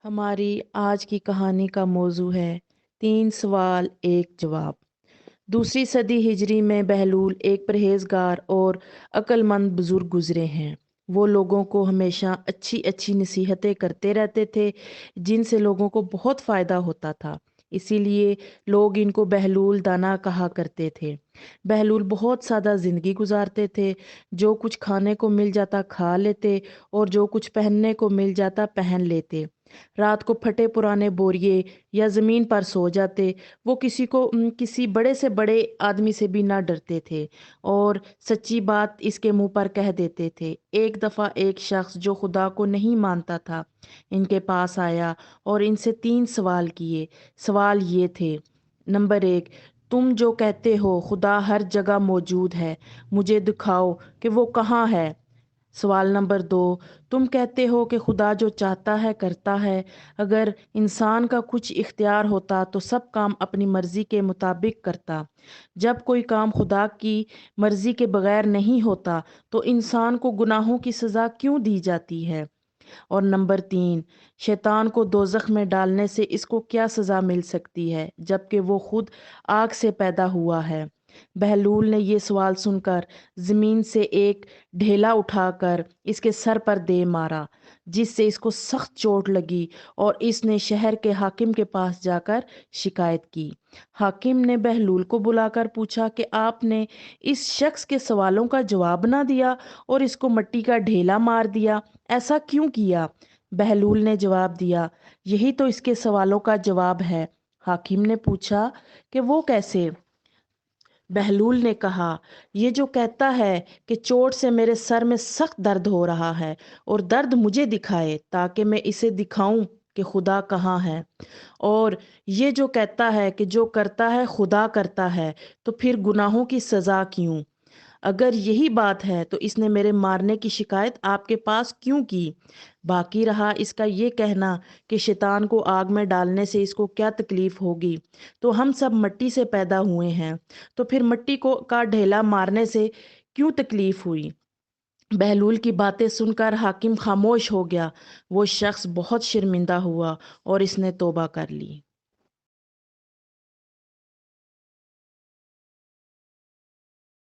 हमारी आज की कहानी का मौजू है 3 सवाल 1 जवाब। दूसरी सदी हिजरी में बहलूल एक परहेजगार और अक्लमंद बुजुर्ग गुजरे हैं। वो लोगों को हमेशा अच्छी अच्छी नसीहतें करते रहते थे जिनसे लोगों को बहुत फ़ायदा होता था। इसीलिए लोग इनको बहलूल दाना कहा करते थे। बहलूल बहुत सादा ज़िंदगी गुजारते थे। जो कुछ खाने को मिल जाता खा लेते और जो कुछ पहनने को मिल जाता पहन लेते। रात को फटे पुराने बोरिए या ज़मीन पर सो जाते। वो किसी बड़े से बड़े आदमी से भी ना डरते थे और सच्ची बात इसके मुंह पर कह देते थे। एक दफ़ा एक शख्स जो खुदा को नहीं मानता था इनके पास आया और इनसे 3 सवाल किए। सवाल ये थे। नंबर 1, तुम जो कहते हो खुदा हर जगह मौजूद है, मुझे दिखाओ कि वो कहाँ है। सवाल नंबर 2, तुम कहते हो कि खुदा जो चाहता है करता है। अगर इंसान का कुछ इख्तियार होता तो सब काम अपनी मर्जी के मुताबिक करता। जब कोई काम खुदा की मर्जी के बगैर नहीं होता तो इंसान को गुनाहों की सज़ा क्यों दी जाती है। और नंबर 3, शैतान को दोज़ख में डालने से इसको क्या सज़ा मिल सकती है जबकि वो खुद आग से पैदा हुआ है। बहलूल ने ये सवाल सुनकर ज़मीन से एक ढेला उठाकर इसके सर पर दे मारा जिससे इसको सख्त चोट लगी और इसने शहर के हाकिम के पास जाकर शिकायत की। हाकिम ने बहलूल को बुलाकर पूछा कि आपने इस शख्स के सवालों का जवाब ना दिया और इसको मट्टी का ढेला मार दिया, ऐसा क्यों किया। बहलूल ने जवाब दिया, यही तो इसके सवालों का जवाब है। हाकिम ने पूछा कि वो कैसे। बहलूल ने कहा, ये जो कहता है कि चोट से मेरे सर में सख्त दर्द हो रहा है और दर्द मुझे दिखाए ताकि मैं इसे दिखाऊं कि खुदा कहाँ है। और ये जो कहता है कि जो करता है खुदा करता है, तो फिर गुनाहों की सज़ा क्यों। अगर यही बात है तो इसने मेरे मारने की शिकायत आपके पास क्यों की। बाकी रहा इसका ये कहना कि शैतान को आग में डालने से इसको क्या तकलीफ होगी, तो हम सब मट्टी से पैदा हुए हैं, तो फिर मट्टी को का ढेला मारने से क्यों तकलीफ हुई। बहलूल की बातें सुनकर हाकिम खामोश हो गया। वो शख्स बहुत शर्मिंदा हुआ और इसने तौबा कर ली।